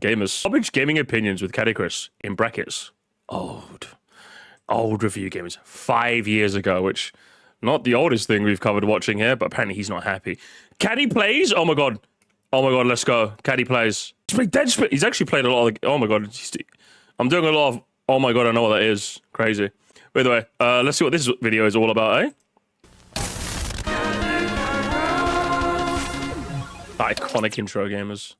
Gamers. Published gaming opinions with Caddy in brackets. Old review games. 5 years ago, which not the oldest thing we've covered watching here, but apparently he's not happy. Caddy plays? Oh my god. Oh my god, let's go. Caddy plays. He's played Dead Space. He's actually played a lot of oh my god. I'm doing a lot of oh my god, I know what that is. Crazy. By the way, let's see what this video is all about, eh? Iconic intro, gamers.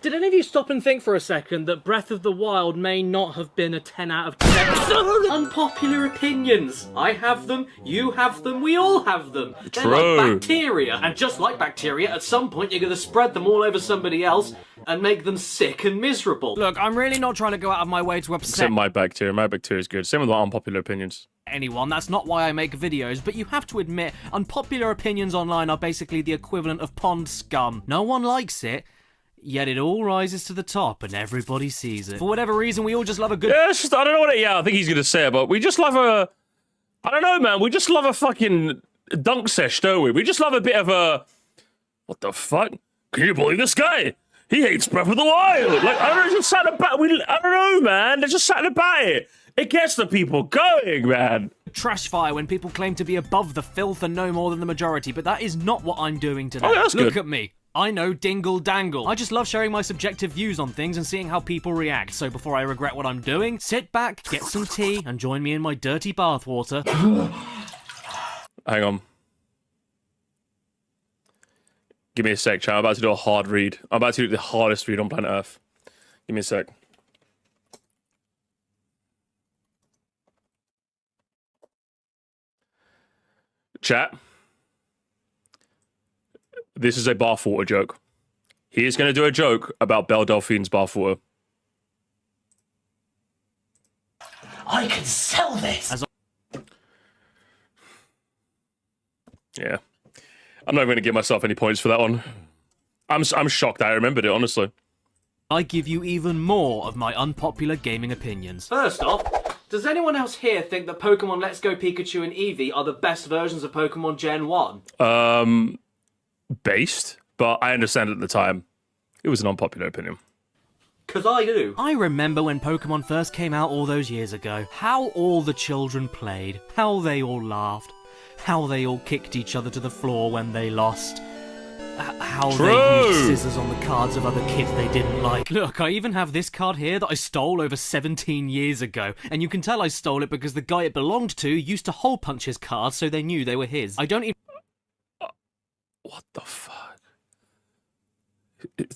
Did any of you stop and think for a second that Breath of the Wild may not have been a 10 out of 10? Unpopular opinions. I have them, you have them, we all have them. They're like bacteria. And just like bacteria, at some point you're going to spread them all over somebody else and make them sick and miserable. Look, I'm really not trying to go out of my way to upset... Except my bacteria. My bacteria is good. Same with my unpopular opinions. Anyone, that's not why I make videos, but you have to admit, unpopular opinions online are basically the equivalent of pond scum. No one likes it, yet it all rises to the top and everybody sees it. For whatever reason, we all just love a good... Yeah, it's just, I don't know what it... Yeah, I think he's going to say it, but we just love a... I don't know, man. We just love a fucking dunk sesh, don't we? We just love a bit of a... What the fuck? Can you believe this guy? He hates Breath of the Wild. Like, I don't know, just something about... I don't know, man. There's just something about it. It gets the people going, man. Trash fire when people claim to be above the filth and know more than the majority, but that is not what I'm doing today. Oh, that's good. Look at me. I know dingle dangle. I just love sharing my subjective views on things and seeing how people react. So before I regret what I'm doing, sit back, get some tea, and join me in my dirty bathwater. Hang on. Give me a sec, chat. I'm about to do a hard read. I'm about to do the hardest read on planet Earth. Give me a sec. Chat. This is a bathwater joke. He is going to do a joke about Belle Delphine's bathwater. I can sell this! Yeah. I'm not going to give myself any points for that one. I'm shocked I remembered it, honestly. I give you even more of my unpopular gaming opinions. First off, does anyone else here think that Pokemon Let's Go Pikachu and Eevee are the best versions of Pokemon Gen 1? Based, but I understand at the time. It was an unpopular opinion. Cause I do. I remember when Pokemon first came out all those years ago, how all the children played, how they all laughed, how they all kicked each other to the floor when they lost. How they used scissors on the cards of other kids they didn't like. Look, I even have this card here that I stole over 17 years ago, and you can tell I stole it because the guy it belonged to used to hole punch his cards so they knew they were his. I don't even... What the fuck?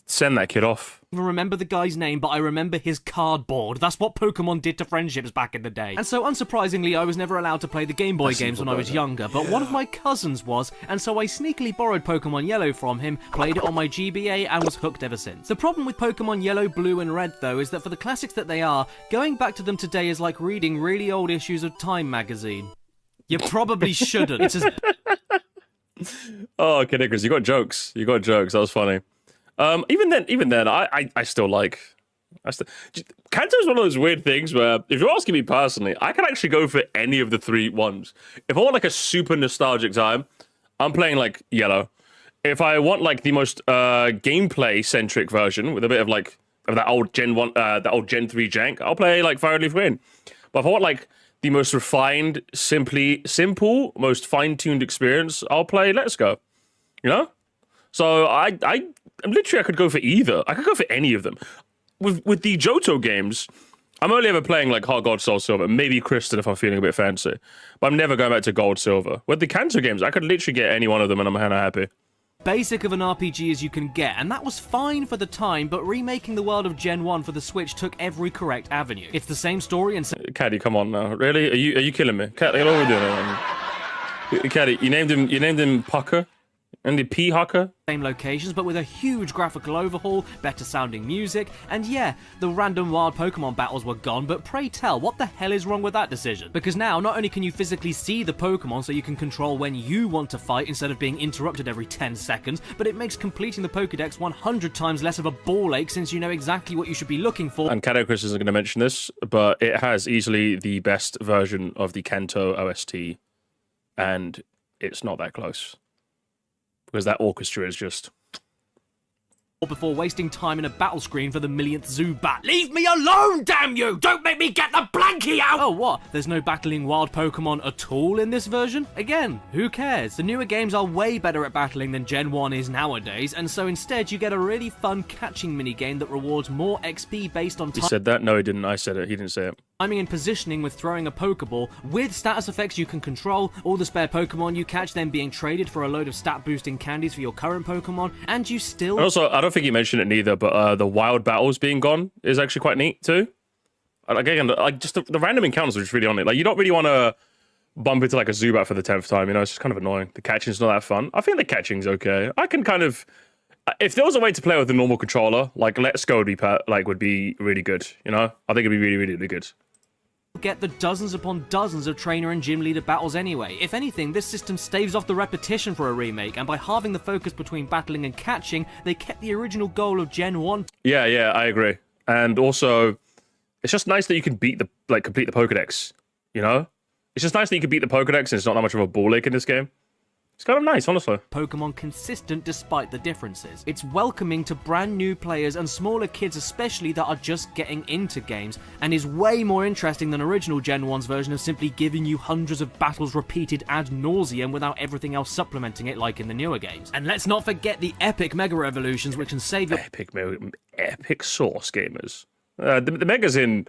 Send that kid off. I remember the guy's name, but I remember his cardboard. That's what Pokemon did to friendships back in the day. And so, unsurprisingly, I was never allowed to play the Game Boy games when I was younger, but one of my cousins was, and so I sneakily borrowed Pokemon Yellow from him, played it on my GBA, and was hooked ever since. The problem with Pokemon Yellow, Blue, and Red, though, is that for the classics that they are, going back to them today is like reading really old issues of Time magazine. You probably shouldn't. It's as... Oh, okay, Nicholas, you got jokes. You got jokes. That was funny. Even then, I still like. Kanto is one of those weird things where, if you're asking me personally, I can actually go for any of the three ones. If I want like a super nostalgic time, I'm playing like Yellow. If I want like the most gameplay centric version with a bit of like of that old Gen 1, that old Gen 3 jank, I'll play like Fire and Leaf Green. But if I want like the most refined, simple, most fine-tuned experience, I'll play Let's Go. You know? So I literally I could go for either. I could go for any of them. With the Johto games, I'm only ever playing like Heart Gold, Soul Silver, maybe Kristen if I'm feeling a bit fancy. But I'm never going back to Gold, Silver. With the Kanto games, I could literally get any one of them and I'm kind of happy. Basic of an RPG as you can get, and that was fine for the time, but remaking the world of Gen 1 for the Switch took every correct avenue. It's the same story and... Caddy, come on now. Really? Are you killing me? Caddy, what are we doing? Caddy, you named him Pucker? And the P-Hucker? Same locations, but with a huge graphical overhaul, better sounding music, and yeah, the random wild Pokemon battles were gone, but pray tell, what the hell is wrong with that decision? Because now, not only can you physically see the Pokemon so you can control when you want to fight instead of being interrupted every 10 seconds, but it makes completing the Pokedex 100 times less of a ball ache since you know exactly what you should be looking for. And Cadocris isn't going to mention this, but it has easily the best version of the Kanto OST, and it's not that close. Because that orchestra is just before wasting time in a battle screen for the millionth Zubat. Leave me alone, damn you! Don't make me get the blankie out! Oh, what? There's no battling wild Pokemon at all in this version? Again, who cares? The newer games are way better at battling than Gen 1 is nowadays, and so instead you get a really fun catching minigame that rewards more XP based on He said that? No, he didn't. I said it. He didn't say it. timing and positioning with throwing a Pokeball, with status effects you can control, all the spare Pokemon you catch then being traded for a load of stat boosting candies for your current Pokemon, and you still... And also, I don't think he mentioned it neither, but the wild battles being gone is actually quite neat too. Again, like just the random encounters are just really on it. Like, you don't really want to bump into like a Zubat for the 10th time, you know? It's just kind of annoying. The catching's not that fun. I think the catching's okay. I can kind of... If there was a way to play with a normal controller, like Let's Go would be really good, you know? I think it'd be really, really, really good. Get the dozens upon dozens of trainer and gym leader battles anyway. If anything, this system staves off the repetition for a remake, and by halving the focus between battling and catching, they kept the original goal of Gen 1. Yeah, I agree. And also, it's just nice that you can complete the Pokedex, you know? It's just nice that you can beat the Pokedex and it's not that much of a ball ache in this game. It's kind of nice, honestly. Pokemon consistent despite the differences. It's welcoming to brand new players and smaller kids especially that are just getting into games, and is way more interesting than original Gen 1's version of simply giving you hundreds of battles repeated ad nauseum without everything else supplementing it like in the newer games. And let's not forget the epic Mega Revolutions which can save your... Epic sauce, gamers. The Megas in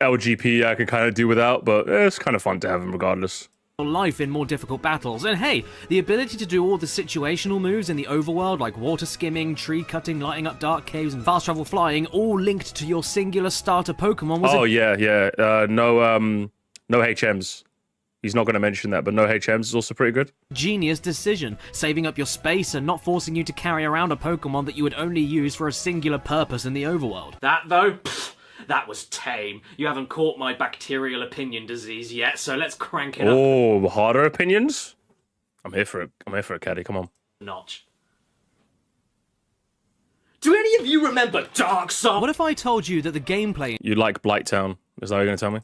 LGP I can kind of do without, but it's kind of fun to have them regardless. Life in more difficult battles. And hey, the ability to do all the situational moves in the overworld like water skimming, tree cutting, lighting up dark caves, and fast travel flying, all linked to your singular starter Pokemon was no HMs. He's not going to mention that, but no HMs is also pretty good. Genius decision, saving up your space and not forcing you to carry around a Pokemon that you would only use for a singular purpose in the overworld. That though, that was tame. You haven't caught my bacterial opinion disease yet, so let's crank it up. Oh, harder opinions? I'm here for it, Caddy. Come on. Notch. Do any of you remember Dark Souls? What if I told you that the gameplay You like Blighttown? Is that what you're going to tell me?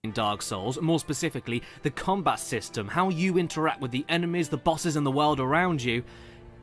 in Dark Souls, more specifically, the combat system, how you interact with the enemies, the bosses, and the world around you,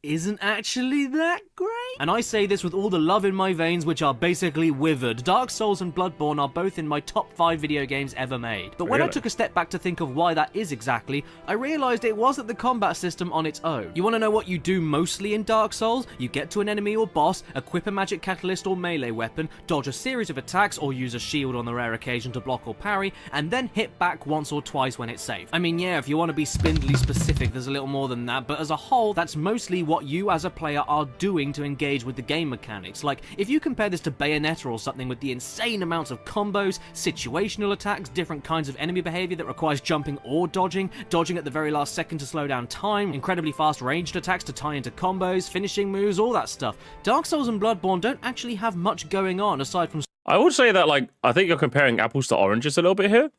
isn't actually that great? And I say this with all the love in my veins, which are basically withered. Dark Souls and Bloodborne are both in my top 5 video games ever made. But when I took a step back to think of why that is exactly, I realised it wasn't the combat system on its own. You want to know what you do mostly in Dark Souls? You get to an enemy or boss, equip a magic catalyst or melee weapon, dodge a series of attacks or use a shield on the rare occasion to block or parry, and then hit back once or twice when it's safe. I mean, yeah, if you want to be spindly specific, there's a little more than that, but as a whole, that's mostly what you as a player are doing to engage with the game mechanics. Like, if you compare this to Bayonetta or something with the insane amounts of combos, situational attacks, different kinds of enemy behavior that requires jumping or dodging at the very last second to slow down time, incredibly fast ranged attacks to tie into combos, finishing moves, all that stuff. Dark Souls and Bloodborne don't actually have much going on aside from... I would say that, like, I think you're comparing apples to oranges a little bit here.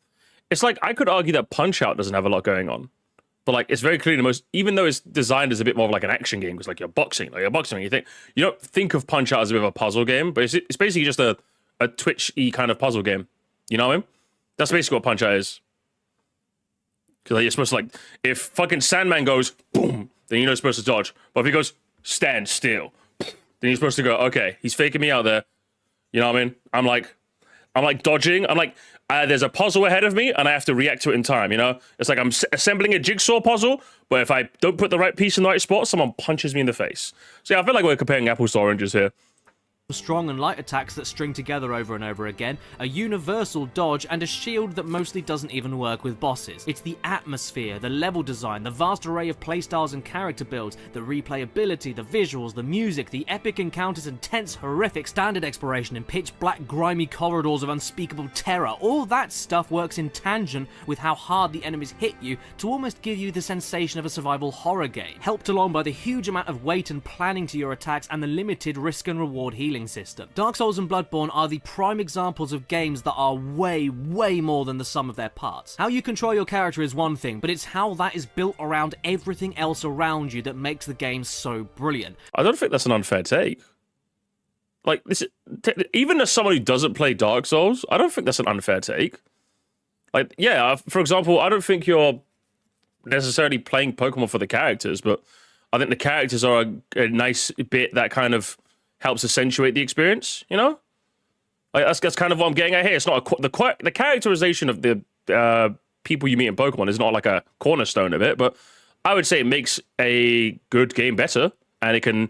It's like, I could argue that Punch-Out doesn't have a lot going on. But, like, it's very clearly the most, even though it's designed as a bit more of like an action game, because like you're boxing, you don't think of Punch-Out as a bit of a puzzle game, but it's basically just a Twitch-y kind of puzzle game. You know what I mean? That's basically what Punch-Out is. Because like, you're supposed to, like, if fucking Sandman goes boom, then you know you're supposed to dodge. But if he goes stand still, then you're supposed to go, okay, he's faking me out there. You know what I mean? I'm like dodging. I'm like, there's a puzzle ahead of me, and I have to react to it in time, you know? It's like I'm assembling a jigsaw puzzle, but if I don't put the right piece in the right spot, someone punches me in the face. So yeah, I feel like we're comparing apples to oranges here. Strong and light attacks that string together over and over again, a universal dodge, and a shield that mostly doesn't even work with bosses. It's the atmosphere, the level design, the vast array of playstyles and character builds, the replayability, the visuals, the music, the epic encounters and tense, horrific standard exploration in pitch black, grimy corridors of unspeakable terror. All that stuff works in tangent with how hard the enemies hit you to almost give you the sensation of a survival horror game, helped along by the huge amount of weight and planning to your attacks and the limited risk and reward healing system. Dark Souls and Bloodborne are the prime examples of games that are way more than the sum of their parts. How you control your character is one thing, but it's how that is built around everything else around you that makes the game so brilliant. I don't think that's an unfair take. Like, this, even as someone who doesn't play Dark Souls, I don't think that's an unfair take. Like, yeah, for example, I don't think you're necessarily playing Pokemon for the characters, but I think the characters are a nice bit that kind of helps accentuate the experience. You know, like that's kind of what I'm getting at here. It's not the characterization of the people you meet in Pokemon is not like a cornerstone of it, but I would say it makes a good game better, and it can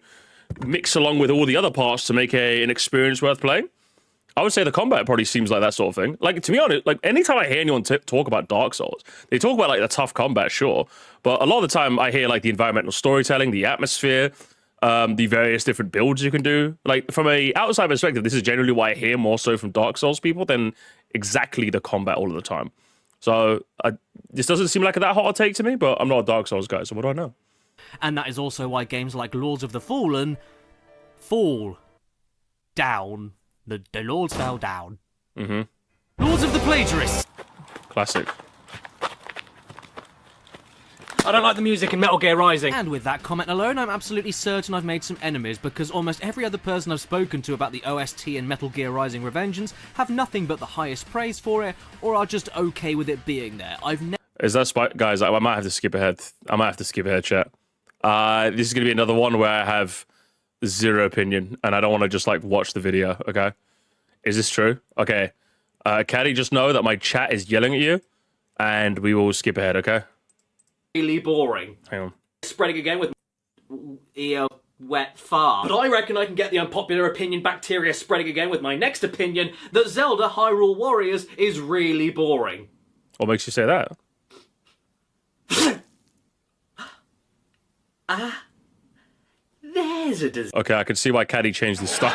mix along with all the other parts to make an experience worth playing. I would say the combat probably seems like that sort of thing. Like, to be honest, like anytime I hear anyone talk about Dark Souls, they talk about like the tough combat, sure, but a lot of the time I hear like the environmental storytelling, the atmosphere, the various different builds you can do. Like, from a outside perspective, this is generally what I hear more so from Dark Souls people than exactly the combat all of the time. So this doesn't seem like that hot a take to me, but I'm not a Dark Souls guy, so what do I know? And that is also why games like Lords of the Fallen fall down. The Lords fell down. Mm-hmm. Lords of the Plagiarists. Classic. I don't like the music in Metal Gear Rising. And with that comment alone, I'm absolutely certain I've made some enemies, because almost every other person I've spoken to about the OST in Metal Gear Rising Revengeance have nothing but the highest praise for it, or are just okay with it being there. Is that guys? I might have to skip ahead. Chat. This is going to be another one where I have zero opinion, and I don't want to just like watch the video. Okay, is this true? Okay, Caddy, just know that my chat is yelling at you, and we will skip ahead. Okay. Really boring. Hang on. Spreading again with ear wet fart. But I reckon I can get the unpopular opinion bacteria spreading again with my next opinion that Zelda Hyrule Warriors is really boring. What makes you say that? There's a disease. Okay, I can see why Caddy changed his style.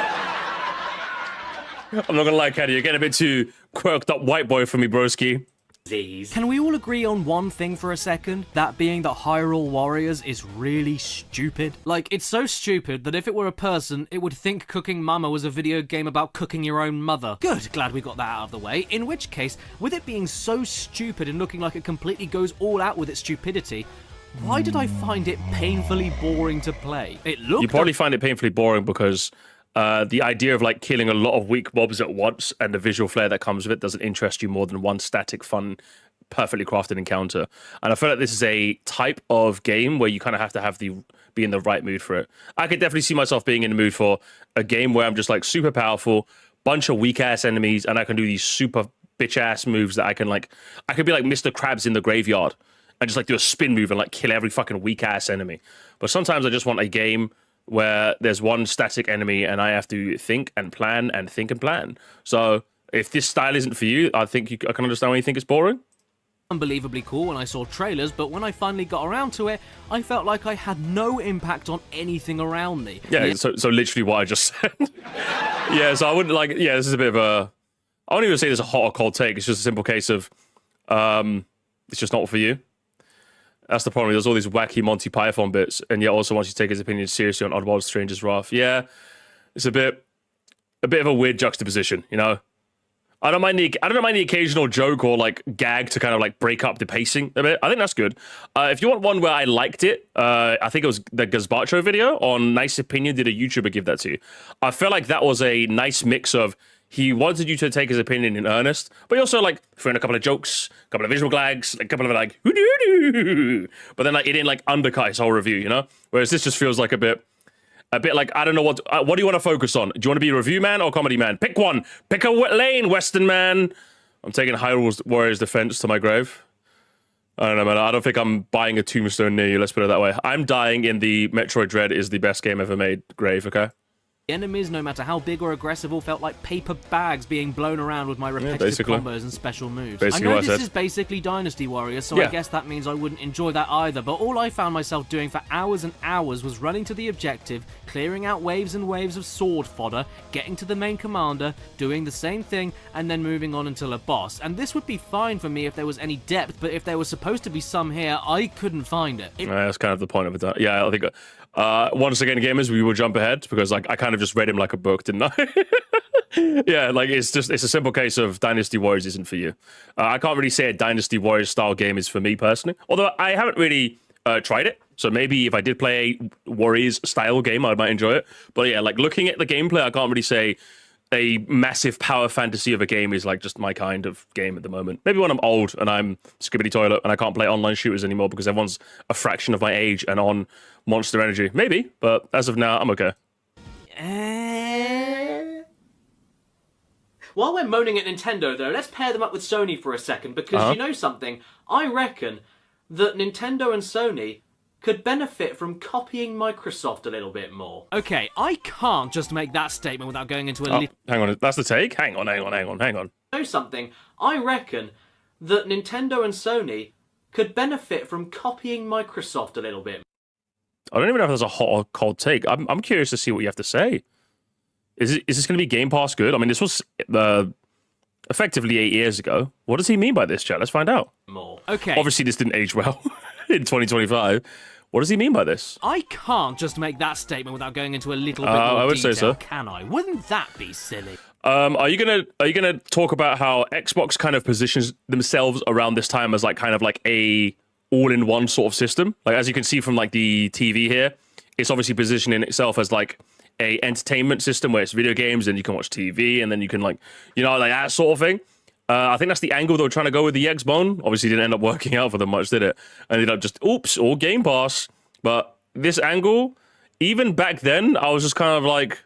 I'm not gonna lie, Caddy, you're getting a bit too quirked up white boy for me, broski. Can we all agree on one thing for a second? That being that Hyrule Warriors is really stupid. Like, it's so stupid that if it were a person, it would think Cooking Mama was a video game about cooking your own mother. Good, glad we got that out of the way. In which case, with it being so stupid and looking like it completely goes all out with its stupidity, why did I find it painfully boring to play? You probably find it painfully boring because the idea of like killing a lot of weak mobs at once and the visual flair that comes with it doesn't interest you more than one static, fun, perfectly crafted encounter. And I feel like this is a type of game where you kind of have to be in the right mood for it. I could definitely see myself being in the mood for a game where I'm just like super powerful, bunch of weak ass enemies, and I can do these super bitch ass moves that I could be like Mr. Krabs in the graveyard and just like do a spin move and like kill every fucking weak ass enemy. But sometimes I just want a game where there's one static enemy and I have to think and plan and think and plan. So if this style isn't for you, I think I can understand why you think it's boring. Unbelievably cool when I saw trailers, but when I finally got around to it, I felt like I had no impact on anything around me. Yeah, so literally what I just said. Yeah, so I wouldn't like, yeah, this is a bit of a, I won't even say this is a hot or cold take, it's just a simple case of, it's just not for you. That's the problem. There's all these wacky Monty Python bits, and yet also wants you to take his opinion seriously on Oddworld Stranger's Wrath. Yeah, it's a bit of a weird juxtaposition, you know. I don't mind the occasional joke or like gag to kind of like break up the pacing a bit. I think that's good. If you want one where I liked it, I think it was the Gazpacho video on Nice Opinion. Did a YouTuber give that to you? I feel like that was a nice mix of he wanted you to take his opinion in earnest, but he also like threw in a couple of jokes, a couple of visual gags, a couple of like, but then like it didn't like undercut his whole review, you know. Whereas this just feels like a bit like, I don't know what do you want to focus on? Do you want to be a review man or comedy man? Pick one. Pick a lane, Western man. I'm taking Hyrule Warriors defense to my grave. I don't know, man. I don't think I'm buying a tombstone near you. Let's put it that way. I'm dying in the Metroid Dread is the best game ever made grave. Okay. Enemies, no matter how big or aggressive, all felt like paper bags being blown around with my repetitive combos and special moves. I know this is basically Dynasty Warriors, so I guess that means I wouldn't enjoy that either, but all I found myself doing for hours and hours was running to the objective, clearing out waves and waves of sword fodder, getting to the main commander, doing the same thing, and then moving on until a boss. And this would be fine for me if there was any depth, but if there was supposed to be some here, I couldn't find it. That's kind of the point of it. Yeah, I think... once again, gamers, we will jump ahead because like I kind of just read him like a book, didn't I? Yeah, like it's a simple case of Dynasty Warriors isn't for you. I can't really say a Dynasty Warriors style game is for me personally, although I haven't really tried it. So maybe if I did play a Warriors style game, I might enjoy it. But yeah, like looking at the gameplay, I can't really say a massive power fantasy of a game is like just my kind of game at the moment. Maybe when I'm old and I'm skibbity toilet and I can't play online shooters anymore because everyone's a fraction of my age and on Monster Energy. Maybe, but as of now, I'm okay. While we're moaning at Nintendo, though, let's pair them up with Sony for a second, because you know something? I reckon that Nintendo and Sony could benefit from copying Microsoft a little bit more. Okay, I can't just make that statement without going into a little... Hang on, that's the take? Hang on. You know something? I reckon that Nintendo and Sony could benefit from copying Microsoft a little bit. I don't even know if that's a hot or cold take. I'm curious to see what you have to say. Is this going to be Game Pass good? I mean, this was effectively 8 years ago. What does he mean by this, chat? Let's find out. More. Okay. Obviously, this didn't age well in 2025. What does he mean by this? I can't just make that statement without going into a little bit more I would detail, say so. can I? Wouldn't that be silly? Are you gonna talk about how Xbox kind of positions themselves around this time as like kind of like a all-in-one sort of system? Like as you can see from like the TV here, it's obviously positioning itself as like a entertainment system where it's video games and you can watch TV and then you can like, you know, like that sort of thing. I think that's the angle they were trying to go with the Xbone. Obviously, didn't end up working out for them much, did it? Ended up just, oops, all Game Pass. But this angle, even back then, I was just kind of like,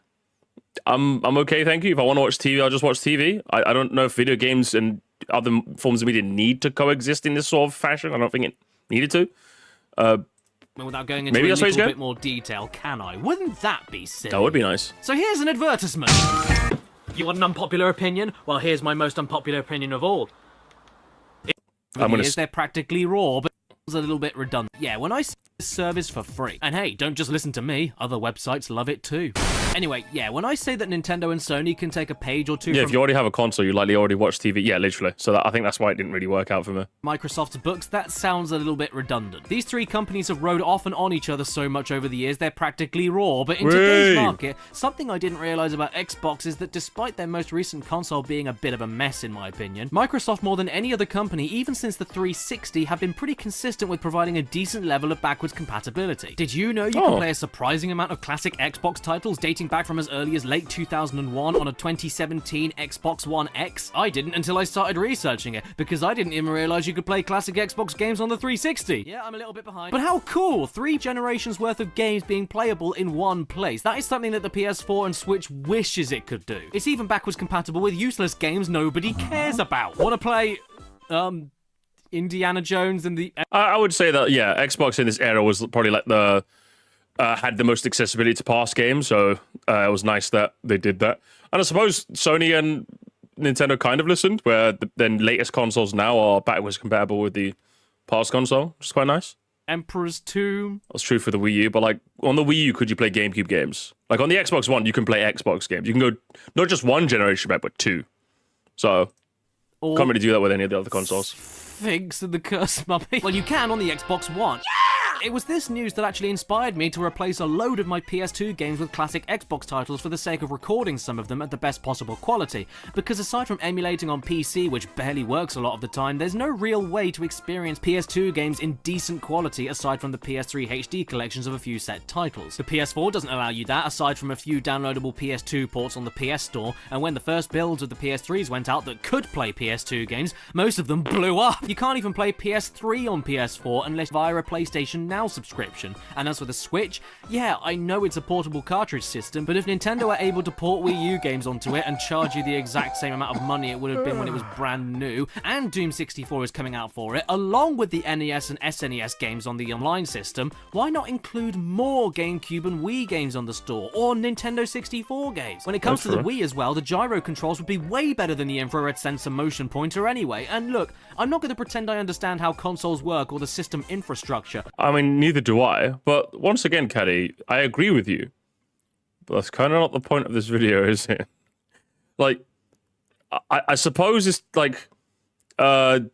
I'm okay, thank you. If I want to watch TV, I'll just watch TV. I don't know if video games and other forms of media need to coexist in this sort of fashion. I don't think it needed to. Without going into a little bit more detail, can I? Wouldn't that be silly? That would be nice. So here's an advertisement. You want an unpopular opinion? Well, here's my most unpopular opinion of all. They're practically raw, but it's a little bit redundant. Yeah, when I see this service for free, and hey, don't just listen to me, other websites love it too. Anyway, yeah, when I say that Nintendo and Sony can take a page or two Yeah, from if you already have a console, you likely already watch TV. Yeah, literally. So I think that's why it didn't really work out for me. Microsoft's books, that sounds a little bit redundant. These three companies have rode off and on each other so much over the years, they're practically raw. But in today's market, something I didn't realize about Xbox is that despite their most recent console being a bit of a mess in my opinion, Microsoft more than any other company, even since the 360, have been pretty consistent with providing a decent level of backwards compatibility. Did you know you can play a surprising amount of classic Xbox titles dating back from as early as late 2001 on a 2017 Xbox One X? I didn't until I started researching it, because I didn't even realize you could play classic Xbox games on the 360. Yeah, I'm a little bit behind. But how cool! 3 generations worth of games being playable in one place. That is something that the PS4 and Switch wishes it could do. It's even backwards compatible with useless games nobody cares about. Want to play, Indiana Jones and the... I would say that, yeah, Xbox in this era was probably like the... had the most accessibility to past games, so it was nice that they did that. And I suppose Sony and Nintendo kind of listened, where the latest consoles now are backwards compatible with the past console, which is quite nice. Emperor's Tomb. That's true for the Wii U, but like on the Wii U, could you play GameCube games? Like on the Xbox One, you can play Xbox games. You can go not just one generation back, but 2. So, can't really do that with any of the other consoles. Figs and the Cursed Mummy. Well, you can on the Xbox One. Yeah! It was this news that actually inspired me to replace a load of my PS2 games with classic Xbox titles for the sake of recording some of them at the best possible quality, because aside from emulating on PC, which barely works a lot of the time, there's no real way to experience PS2 games in decent quality aside from the PS3 HD collections of a few set titles. The PS4 doesn't allow you that aside from a few downloadable PS2 ports on the PS Store, and when the first builds of the PS3s went out that could play PS2 games, most of them blew up. You can't even play PS3 on PS4 unless via a PlayStation Now subscription. And as for the Switch, yeah, I know it's a portable cartridge system, but if Nintendo are able to port Wii U games onto it and charge you the exact same amount of money it would have been when it was brand new, and Doom 64 is coming out for it, along with the NES and SNES games on the online system, why not include more GameCube and Wii games on the store, or Nintendo 64 games? When it comes to the Wii as well, the gyro controls would be way better than the infrared sensor motion pointer anyway, and look, I'm not going to pretend I understand how consoles work or the system infrastructure. I mean, neither do I. But once again, Caddy, I agree with you. But that's kind of not the point of this video, is it? Like, I suppose this, like,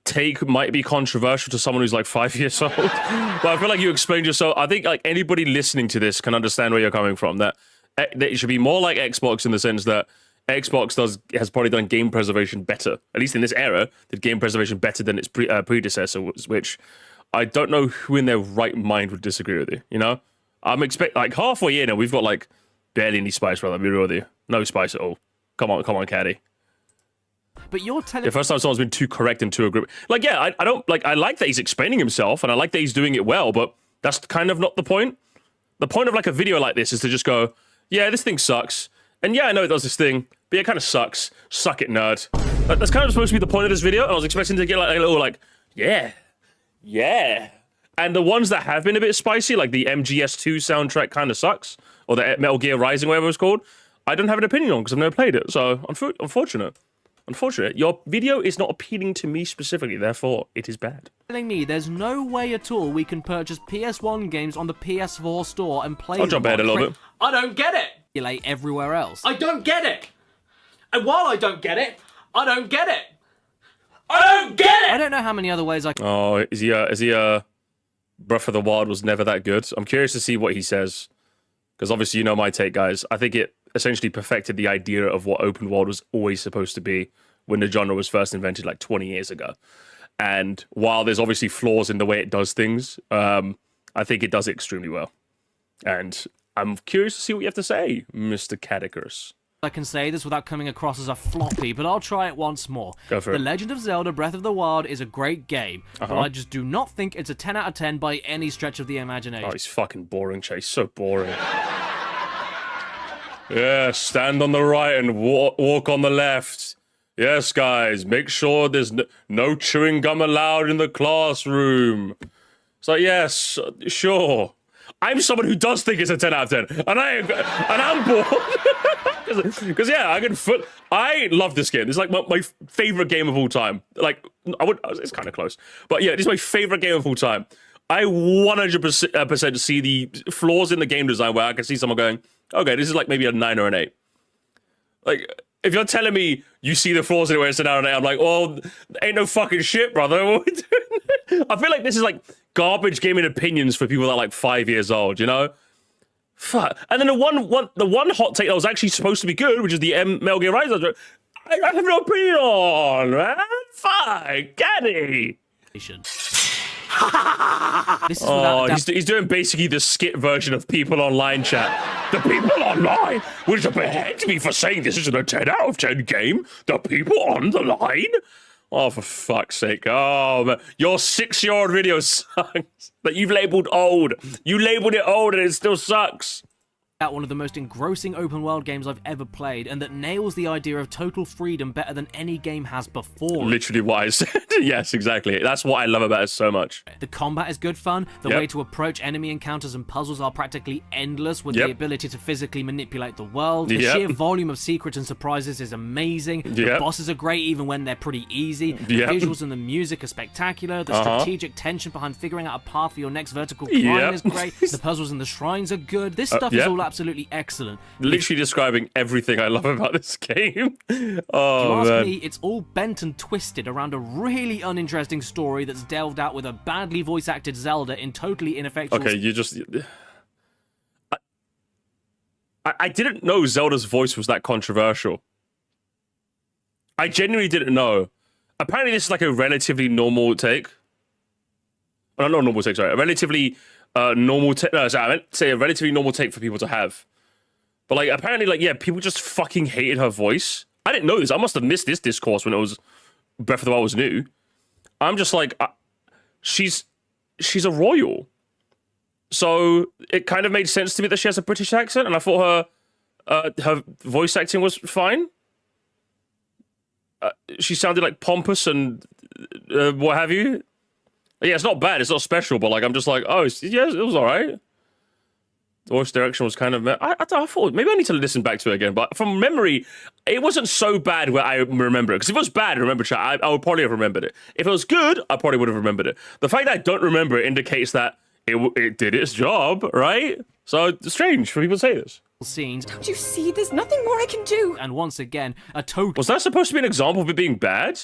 take might be controversial to someone who's, like, 5 years old. But I feel like you explained yourself. I think, like, anybody listening to this can understand where you're coming from. That it should be more like Xbox in the sense that Xbox has probably done game preservation better, at least in this era, did game preservation better than its predecessor, which I don't know who in their right mind would disagree with you, you know? I'm like halfway in and we've got like barely any spice, rather, I'll be real with you. No spice at all. Come on, Caddy. But you're telling The first time someone's been too correct and too agreeable. Like, yeah, I don't like. I like that he's explaining himself, and I like that he's doing it well. But that's kind of not the point. The point of like a video like this is to just go, yeah, this thing sucks, and yeah, I know it does this thing, but yeah, it kind of sucks. Suck it, nerd. That's kind of supposed to be the point of this video, and I was expecting to get like a little like, yeah. And the ones that have been a bit spicy, like the MGS2 soundtrack, kind of sucks, or the Metal Gear Rising, whatever it's called. I don't have an opinion on because I've never played it. So unfortunate. Your video is not appealing to me specifically, therefore it is bad. telling me there's no way at all we can purchase PS1 games on the PS4 store and play I'll jump ahead a little bit. I don't get it. Emulate everywhere else. I don't get it. And while I don't get it, I don't get it. I don't get it. I don't know how many other ways I can. Oh, is he Breath of the Wild was never that good? I'm curious to see what he says. Because obviously you know my take, guys. I think it essentially perfected the idea of what open world was always supposed to be when the genre was first invented like 20 years ago. And while there's obviously flaws in the way it does things, I think it does it extremely well. And I'm curious to see what you have to say, Mr. Cadicus. I can say this without coming across as a floppy, but I'll try it once more. Go for it. The Legend of Zelda Breath of the Wild is a great game, but I just do not think it's a 10 out of 10 by any stretch of the imagination. Oh, he's fucking boring, Chase. So boring. Yeah, stand on the right and walk on the left. Yes, guys, make sure there's no chewing gum allowed in the classroom. It's like, yes, sure. I'm someone who does think it's a 10 out of 10, and I'm bored. Because yeah, I love this game. It's like my favorite game of all time. Like, it's kind of close, but yeah, this is my favorite game of all time. I 100% see the flaws in the game design where I can see someone going, okay, this is like maybe a 9 or an 8. Like, if you're telling me you see the flaws in it where it's an 9 or an 8, I'm like, well, ain't no fucking shit, brother. What are we doing? I feel like this is like garbage gaming opinions for people that are like 5 years old, you know? Fuck. And then the one hot take that was actually supposed to be good, which is the Metal Gear Rising, I have no opinion on, man. Fuck, Gaddy. He's doing basically the skit version of people online chat. The people online will behead me for saying this isn't a 10 out of 10 game. The people on the line? Oh, for fuck's sake. Oh, man. Your 6-year-old video sucks. That you've labeled old. You labeled it old and it still sucks. One of the most engrossing open world games I've ever played, and that nails the idea of total freedom better than any game has before. Literally what I said. Yes, exactly. That's what I love about it so much. The combat is good fun. The way to approach enemy encounters and puzzles are practically endless, with the ability to physically manipulate the world. The sheer volume of secrets and surprises is amazing. The bosses are great even when they're pretty easy. The visuals and the music are spectacular. The strategic tension behind figuring out a path for your next vertical climb is great. The puzzles and the shrines are good. This stuff is all absolutely excellent. Literally describing everything I love about this game. Oh, if you ask me, it's all bent and twisted around a really uninteresting story that's delved out with a badly voice-acted Zelda in totally ineffectual... Okay, you just... I didn't know Zelda's voice was that controversial. I genuinely didn't know. Apparently this is like a relatively normal take. Oh, not normal take, sorry. A relatively... normal take. No, sorry, I meant to say a relatively normal take for people to have. But like, apparently, like, yeah, people just fucking hated her voice. I didn't know this. I must have missed this discourse when it was Breath of the Wild was new. I'm just like, she's a royal, so it kind of made sense to me that she has a British accent, and I thought her voice acting was fine. She sounded like pompous and what have you. Yeah, it's not bad. It's not special, but like I'm just like, oh, yeah, it was all right. The voice direction was kind of... I thought maybe I need to listen back to it again, but from memory, it wasn't so bad where I remember it. Because if it was bad, I would probably have remembered it. If it was good, I probably would have remembered it. The fact that I don't remember it indicates that it did its job, right? So it's strange for people to say this. Scenes. Don't you see? There's nothing more I can do. And once again, a total... Was that supposed to be an example of it being bad?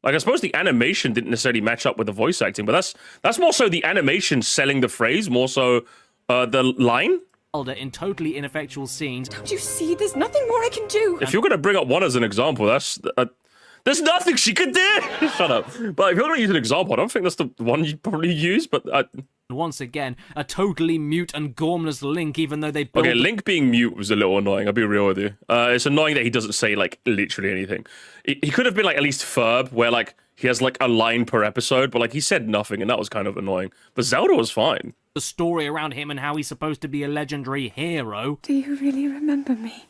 Like, I suppose the animation didn't necessarily match up with the voice acting, but that's more so the animation selling the phrase, more so the line. In totally ineffectual scenes. Don't you see? There's nothing more I can do. If you're going to bring up one as an example, there's There's nothing she could do. Shut up. But if you're going to use an example, I don't think that's the one you'd probably use, but... Once again, a totally mute and gormless Link, even though they both... Okay, Link being mute was a little annoying, I'll be real with you. It's annoying that he doesn't say, like, literally anything. He could have been, like, at least Ferb, where, like, he has, like, a line per episode, but, like, he said nothing, and that was kind of annoying. But Zelda was fine. The story around him and how he's supposed to be a legendary hero. Do you really remember me?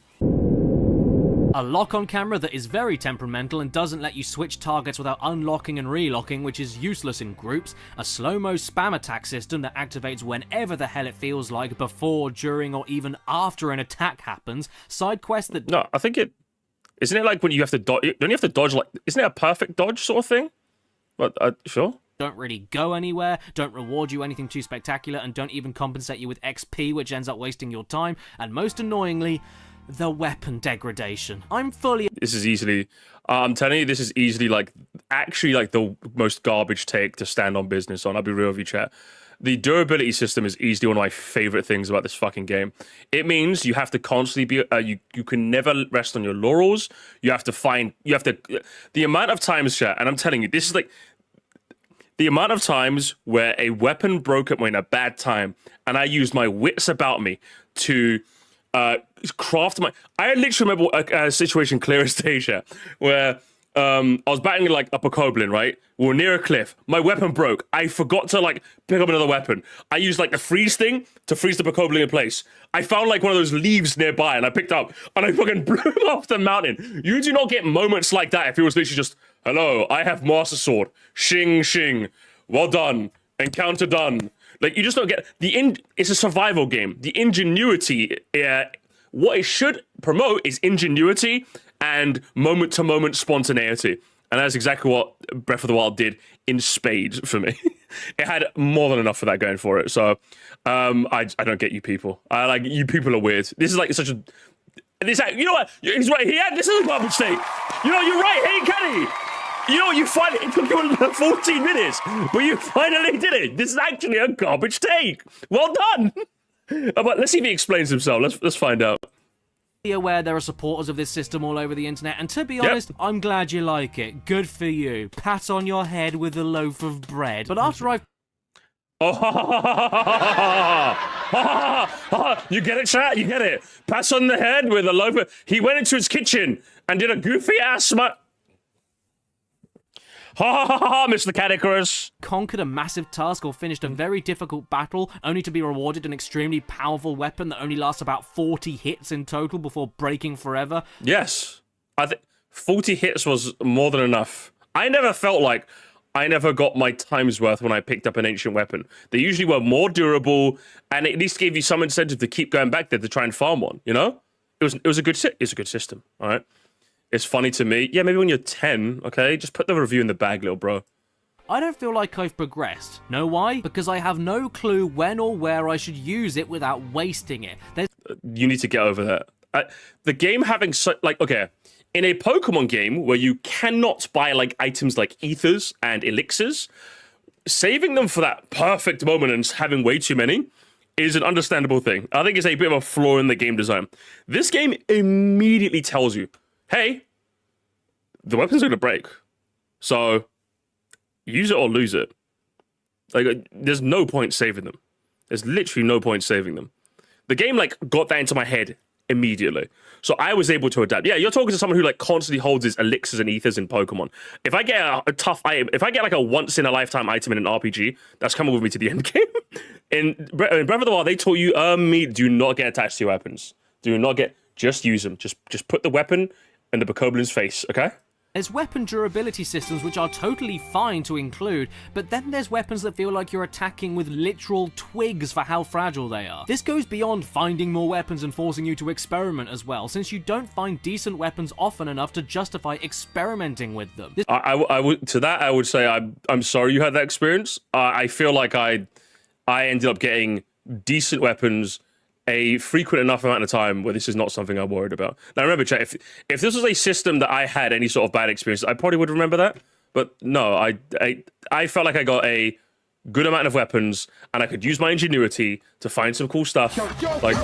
A lock-on camera that is very temperamental and doesn't let you switch targets without unlocking and relocking, which is useless in groups. A slow-mo spam attack system that activates whenever the hell it feels like, before, during, or even after an attack happens. Side quests that... No, I think it... Isn't it like when you have to dodge... Don't you have to dodge, like... Isn't it a perfect dodge sort of thing? But, sure. Don't really go anywhere, don't reward you anything too spectacular, and don't even compensate you with XP, which ends up wasting your time. And most annoyingly... the weapon degradation. I'm fully... This is easily... I'm telling you, this is easily, like, actually, like, the most garbage take to stand on business on. I'll be real with you, chat. The durability system is easily one of my favorite things about this fucking game. It means you have to constantly be... you can never rest on your laurels. You have to find... You have to... The amount of times, chat, and I'm telling you, this is, like... The amount of times where a weapon broke at me in a bad time, and I used my wits about me to... craft my... I literally remember a situation clear as day, where I was battling like a Pokémon, right? We were near a cliff. My weapon broke. I forgot to like pick up another weapon. I used like the freeze thing to freeze the Pokémon in place. I found like one of those leaves nearby and I picked up and I fucking blew him off the mountain. You do not get moments like that if it was literally just, hello, I have Master Sword. Shing, shing. Well done. Encounter done. Like, you just don't get... It's a survival game. The ingenuity... what it should promote is ingenuity and moment-to-moment spontaneity. And that's exactly what Breath of the Wild did in spades for me. It had more than enough for that going for it. So, I don't get you people. You people are weird. This is like such a... you know what? He's right here. This is a garbage take. You know, you're right. Hey, Kenny. You know, you finally... It took you 14 minutes, but you finally did it. This is actually a garbage take. Well done. But let's see if he explains himself. Let's find out. Be aware there are supporters of this system all over the internet, and to be honest, I'm glad you like it. Good for you. Pat on your head with a loaf of bread. But after I've... Oh, you get it, chat? You get it? Pat on the head with a loaf of... He went into his kitchen and did a goofy-ass smile. Mr. Catechorus. Conquered a massive task or finished a very difficult battle, only to be rewarded an extremely powerful weapon that only lasts about 40 hits in total before breaking forever. Yes. I think 40 hits was more than enough. I never felt like I never got my time's worth when I picked up an ancient weapon. They usually were more durable, and it at least gave you some incentive to keep going back there to try and farm one, you know? It was a good system, all right? It's funny to me. Yeah, maybe when you're 10, okay? Just put the review in the bag, little bro. I don't feel like I've progressed. Know why? Because I have no clue when or where I should use it without wasting it. You need to get over that. The game having okay, in a Pokemon game where you cannot buy like items like ethers and elixirs, saving them for that perfect moment and having way too many is an understandable thing. I think it's a bit of a flaw in the game design. This game immediately tells you, hey, the weapons are going to break. So, use it or lose it. Like, there's no point saving them. There's literally no point saving them. The game, like, got that into my head immediately. So I was able to adapt. Yeah, you're talking to someone who, like, constantly holds his elixirs and ethers in Pokemon. If I get a tough item, if I get, like, a once-in-a-lifetime item in an RPG, that's coming with me to the end game. In Breath of the Wild, they taught you, do not get attached to your weapons. Do not get... Just use them. Just put the weapon in the Bokoblin's face, okay? There's weapon durability systems which are totally fine to include, but then there's weapons that feel like you're attacking with literal twigs for how fragile they are. This goes beyond finding more weapons and forcing you to experiment as well, since you don't find decent weapons often enough to justify experimenting with them. I would say I'm sorry you had that experience. I feel like I ended up getting decent weapons a frequent enough amount of time where this is not something I'm worried about. Now remember, chat, if this was a system that I had any sort of bad experience, I probably would remember that. But no, I felt like I got a good amount of weapons and I could use my ingenuity to find some cool stuff. Like,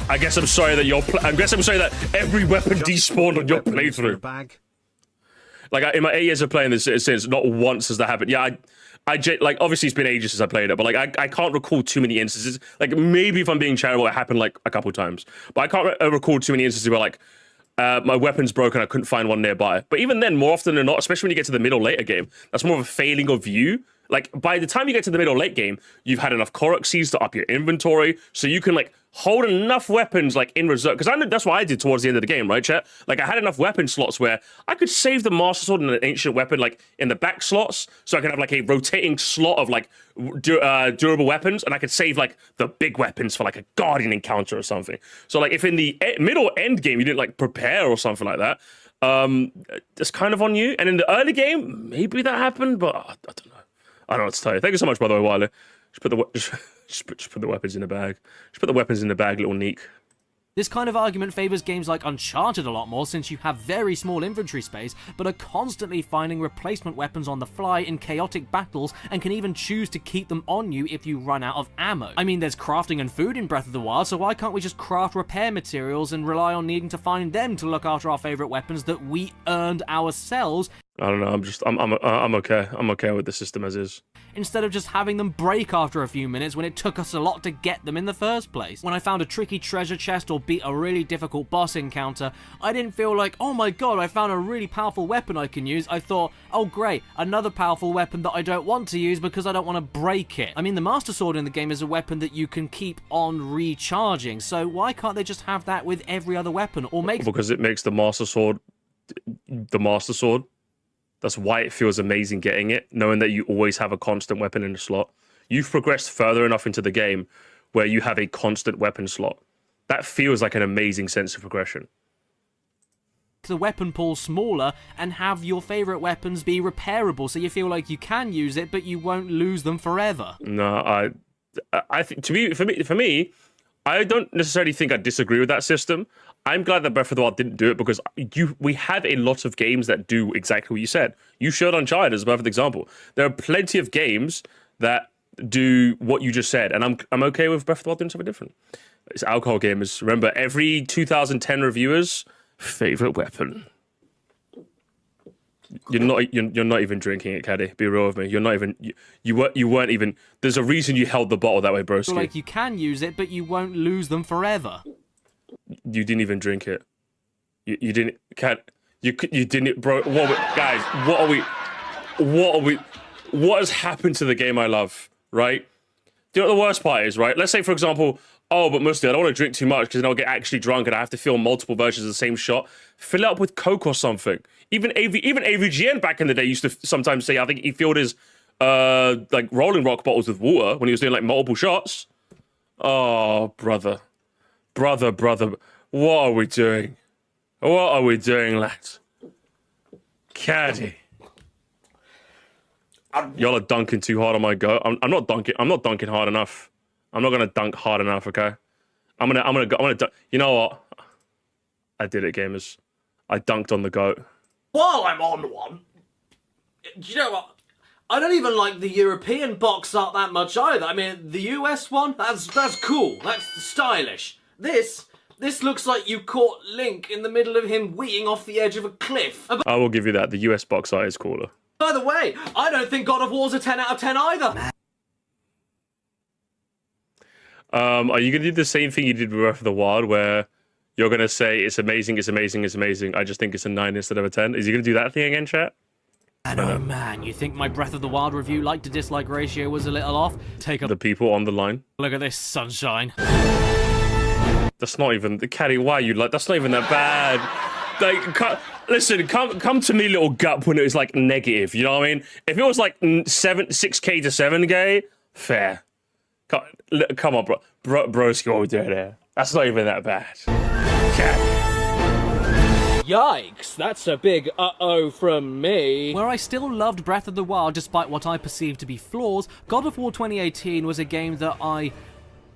I guess I'm sorry that that every weapon despawned on your playthrough. Like in my 8 years of playing this since, not once has that happened. Yeah, like obviously it's been ages since I played it, but like I can't recall too many instances. Like maybe if I'm being charitable, it happened like a couple times, but I can't recall too many instances where like my weapon's broken, I couldn't find one nearby. But even then, more often than not, especially when you get to the middle later game, that's more of a failing of you. Like by the time you get to the middle late game, you've had enough Koroxes to up your inventory, so you can like hold enough weapons like in reserve. Because I know that's what I did towards the end of the game, right, chat? Like I had enough weapon slots where I could save the Master Sword and an ancient weapon like in the back slots, so I could have like a rotating slot of like durable weapons, and I could save like the big weapons for like a Guardian encounter or something. So like if in the middle end game you didn't like prepare or something like that, that's kind of on you. And in the early game, maybe that happened, but I don't know. I don't know what to tell you. Thank you so much, by the way, Wiley. Just put the weapons in the bag. Just put the weapons in the bag, little Neek. This kind of argument favours games like Uncharted a lot more, since you have very small inventory space, but are constantly finding replacement weapons on the fly in chaotic battles, and can even choose to keep them on you if you run out of ammo. I mean, there's crafting and food in Breath of the Wild, so why can't we just craft repair materials and rely on needing to find them to look after our favourite weapons that we earned ourselves? I don't know. I'm okay. I'm okay with the system as is. Instead of just having them break after a few minutes when it took us a lot to get them in the first place. When I found a tricky treasure chest or beat a really difficult boss encounter, I didn't feel like, oh my god, I found a really powerful weapon I can use. I thought, oh great, another powerful weapon that I don't want to use because I don't want to break it. I mean, the Master Sword in the game is a weapon that you can keep on recharging, so why can't they just have that with every other weapon? Or make... Because it makes the Master Sword the Master Sword. That's why it feels amazing getting it, knowing that you always have a constant weapon in the slot. You've progressed further enough into the game where you have a constant weapon slot. That feels like an amazing sense of progression. The weapon pool smaller and have your favorite weapons be repairable, so you feel like you can use it, but you won't lose them forever. No, I think for me, I don't necessarily think I disagree with that system. I'm glad that Breath of the Wild didn't do it, because we have a lot of games that do exactly what you said. You showed Uncharted as a perfect example. There are plenty of games that do what you just said, and I'm okay with Breath of the Wild doing something different. It's alcohol gamers. Remember, every 2010 reviewer's favorite weapon. You're not even drinking it, Caddy. Be real with me. You're not even. You weren't even. There's a reason you held the bottle that way, broski. Like you can use it, but you won't lose them forever. You didn't even drink it. You didn't. You didn't, bro. Guys? What are we? What has happened to the game I love? Right? Do you know what the worst part is? Right? Let's say, for example, oh, but Moresty, I don't want to drink too much because then I'll get actually drunk and I have to fill multiple versions of the same shot. Fill it up with Coke or something. Even AVGN back in the day used to sometimes say, I think he filled his like Rolling Rock bottles with water when he was doing like multiple shots. Oh, brother. What are we doing? What are we doing, lads? Caddy. Y'all are dunking too hard on my go. I'm not dunking hard enough. I'm not gonna dunk hard enough, okay? I'm gonna dunk. You know what? I did it, gamers. I dunked on the goat. While I'm on one, you know what? I don't even like the European box art that much either. I mean, the US one, that's cool. That's stylish. This looks like you caught Link in the middle of him weeing off the edge of a cliff. I will give you that. The US box art is cooler. By the way, I don't think God of War's a 10 out of 10 either. Are you gonna do the same thing you did with Breath of the Wild, where you're gonna say it's amazing, it's amazing, it's amazing? I just think it's a 9 instead of a 10. Is he gonna do that thing again, chat? And oh man, you think my Breath of the Wild review like to dislike ratio was a little off? Take a the people on the line. Look at this sunshine. That's not even the Caddy. Why are you like? That's not even that bad. Like, listen, come to me, little gut, when it was like negative. You know what I mean? If it was like 6K to 7K, fair. Come on, broski, what are we doing here? That's not even that bad. Caddy. Yikes, that's a big uh-oh from me. Where I still loved Breath of the Wild despite what I perceived to be flaws, God of War 2018 was a game that I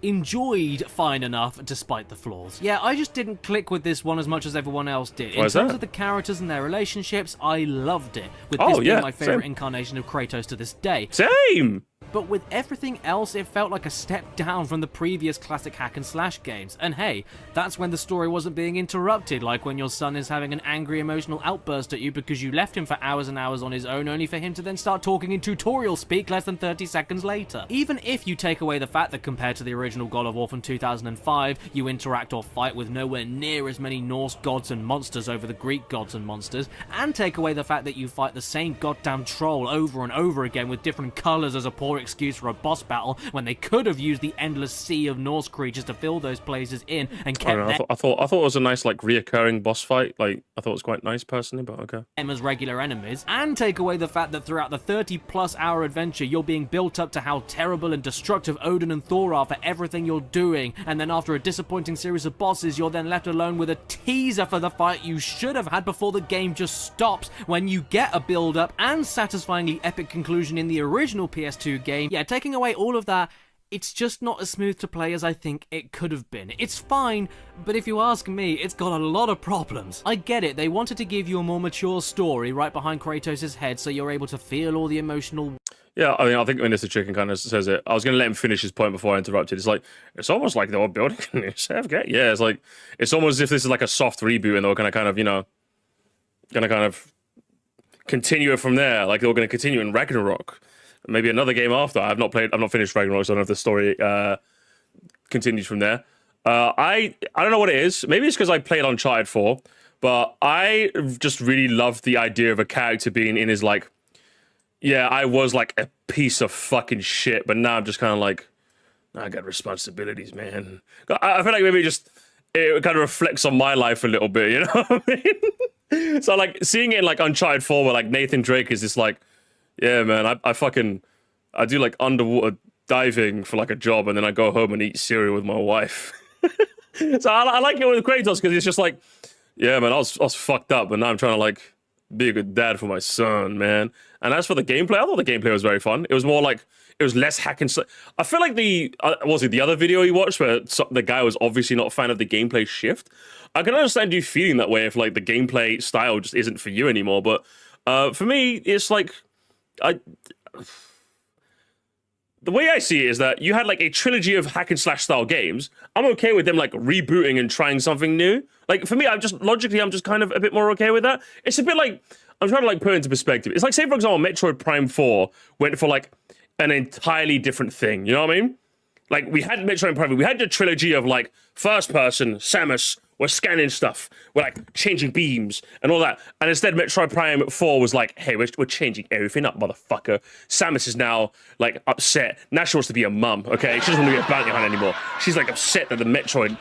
enjoyed fine enough despite the flaws. Yeah, I just didn't click with this one as much as everyone else did. In terms of the characters and their relationships, I loved it. With this being my favourite incarnation of Kratos to this day. Same! but with everything else it felt like a step down from the previous classic hack and slash games. And hey, that's when the story wasn't being interrupted, like when your son is having an angry emotional outburst at you because you left him for hours and hours on his own only for him to then start talking in tutorial speak less than 30 seconds later. Even if you take away the fact that compared to the original God of War from 2005, you interact or fight with nowhere near as many Norse gods and monsters over the Greek gods and monsters, and take away the fact that you fight the same goddamn troll over and over again with different colours as a poor excuse for a boss battle when they could have used the endless sea of Norse creatures to fill those places in and kept I thought it was a nice like reoccurring boss fight. Like I thought it was quite nice personally, but okay. them as regular enemies, and take away the fact that throughout the 30+ hour adventure you're being built up to how terrible and destructive Odin and Thor are for everything you're doing, and then after a disappointing series of bosses you're then left alone with a teaser for the fight you should have had before the game just stops when you get a build up and satisfyingly epic conclusion in the original PS2 game. Yeah, taking away all of that, it's just not as smooth to play as I think it could have been. It's fine, but if you ask me, it's got a lot of problems. I get it, they wanted to give you a more mature story right behind Kratos' head so you're able to feel all the emotional... Yeah, I mean, I think Minister Chicken kind of says it. I was going to let him finish his point before I interrupted. It's like, it's almost like they were building a new Save-Gate. Yeah, it's like, it's almost as if this is like a soft reboot and they were going to kind of, you know, going to kind of continue it from there. Like they were going to continue in Ragnarok. Maybe another game after. I've not finished Ragnarok, so I don't know if the story continues from there. I don't know what it is. Maybe it's because I played Uncharted 4, but I just really loved the idea of a character being in his like, yeah, I was like a piece of fucking shit, but now I'm just kind of like, I got responsibilities, man. I feel like maybe it kind of reflects on my life a little bit, you know what I mean? So like seeing it in like Uncharted 4 where like Nathan Drake is just like, yeah, man, I do like underwater diving for like a job, and then I go home and eat cereal with my wife. So I like it with Kratos because it's just like, yeah, man, I was fucked up, but now I'm trying to like be a good dad for my son, man. And as for the gameplay, I thought the gameplay was very fun. It was more like, it was less hack and slash. I feel like the other video you watched where the guy was obviously not a fan of the gameplay shift. I can understand you feeling that way if like the gameplay style just isn't for you anymore, but for me, it's like, the way I see it is that you had like a trilogy of hack and slash style games. I'm okay with them like rebooting and trying something new. Like for me, I'm just kind of a bit more okay with that. It's a bit like, I'm trying to like put it into perspective. It's like, say for example, Metroid Prime 4 went for like an entirely different thing. You know what I mean? Like we had Metroid Prime, we had the trilogy of like first person, Samus, we're scanning stuff, we're like changing beams and all that. And instead Metroid Prime 4 was like, hey, we're changing everything up, motherfucker. Samus is now like upset. Now she wants to be a mum, okay? She doesn't want to be a bounty hunter anymore. She's like upset that the Metroid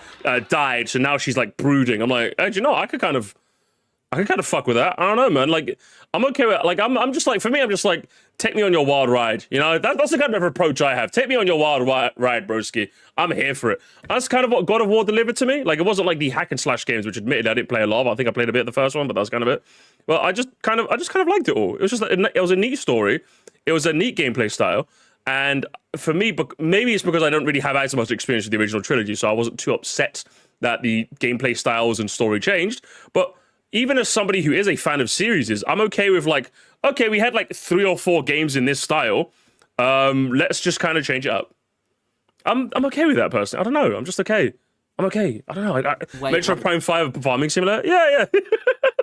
died, so now she's like brooding. I'm like, hey, do you know, I could kind of fuck with that. I don't know, man. Like, I'm okay with it. Like, I'm just like, for me, I'm just like, take me on your wild ride. You know, that's the kind of approach I have. Take me on your wild ride, broski. I'm here for it. That's kind of what God of War delivered to me. Like, it wasn't like the hack and slash games, which admittedly I didn't play a lot of. I think I played a bit of the first one, but that's kind of it. Well, I just kind of liked it all. It was just, it was a neat story. It was a neat gameplay style. And for me, maybe it's because I don't really have as much experience with the original trilogy, so I wasn't too upset that the gameplay styles and story changed. But even as somebody who is a fan of series, I'm okay with like, okay, we had like 3 or 4 games in this style. Let's just kind of change it up. I'm okay with that personally. I don't know. I'm just okay. I'm okay. I don't know. Metro Prime 5 farming simulator. Yeah.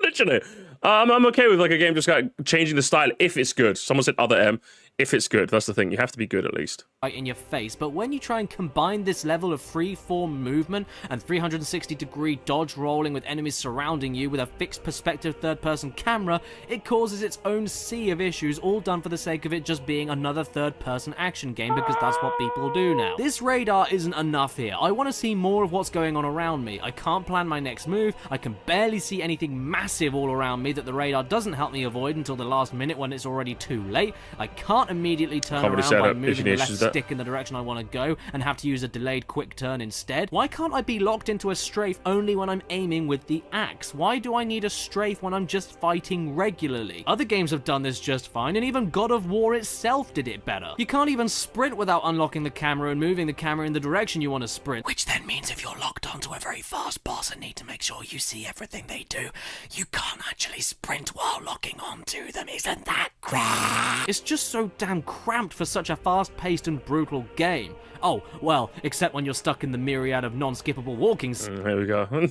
Literally. I'm okay with like a game just kind of changing the style if it's good. Someone said other M. If it's good, that's the thing. You have to be good at least. Right in your face, but when you try and combine this level of free-form movement and 360-degree dodge rolling with enemies surrounding you with a fixed perspective third-person camera, it causes its own sea of issues, all done for the sake of it just being another third-person action game because that's what people do now. This radar isn't enough here. I want to see more of what's going on around me. I can't plan my next move. I can barely see anything massive all around me that the radar doesn't help me avoid until the last minute when it's already too late. I can't immediately turn around by moving the left stick in the direction I want to go and have to use a delayed quick turn instead. Why can't I be locked into a strafe only when I'm aiming with the axe? Why do I need a strafe when I'm just fighting regularly? Other games have done this just fine, and even God of War itself did it better. You can't even sprint without unlocking the camera and moving the camera in the direction you want to sprint. Which then means if you're locked onto a very fast boss and need to make sure you see everything they do, you can't actually sprint while locking onto them. Isn't that crap? It's just so damn cramped for such a fast-paced and brutal game. Oh, well, except when you're stuck in the myriad of non-skippable walking Here we go.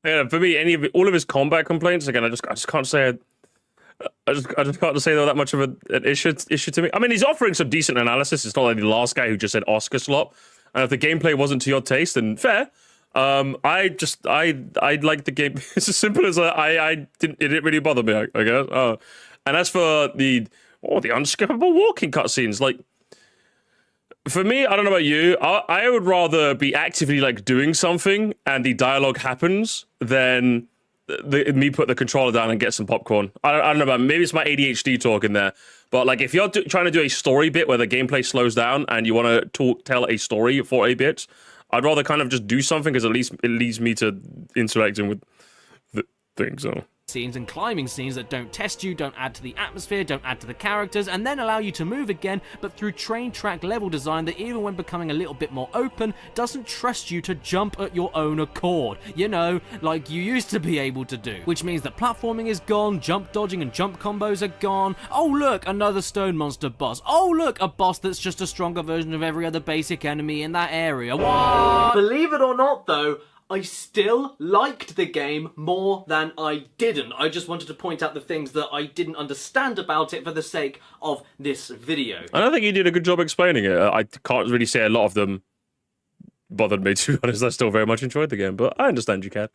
Yeah, for me, all of his combat complaints, again, I just can't say. I just can't say they're that much of an issue to me. I mean, he's offering some decent analysis. It's not like the last guy who just said Oscar slot. And if the gameplay wasn't to your taste, then fair. I like the game. It's as simple as it didn't really bother me, I guess. And as for the unskippable walking cutscenes, like, for me, I don't know about you, I would rather be actively like doing something and the dialogue happens than me put the controller down and get some popcorn. I don't know about, maybe it's my ADHD talking there, but like if you're trying to do a story bit where the gameplay slows down and you want to tell a story for 8 bits, I'd rather kind of just do something because at least it leads me to interacting with the thing. So scenes and climbing scenes that don't test you, don't add to the atmosphere, don't add to the characters, and then allow you to move again, but through train track level design that even when becoming a little bit more open, doesn't trust you to jump at your own accord. You know, like you used to be able to do. Which means that platforming is gone, jump dodging and jump combos are gone. Oh look, another stone monster boss. Oh look, a boss that's just a stronger version of every other basic enemy in that area. What? Believe it or not, though, I still liked the game more than I didn't. I just wanted to point out the things that I didn't understand about it for the sake of this video. I don't think you did a good job explaining it. I can't really say a lot of them bothered me, to be honest. I still very much enjoyed the game, but I understand you can.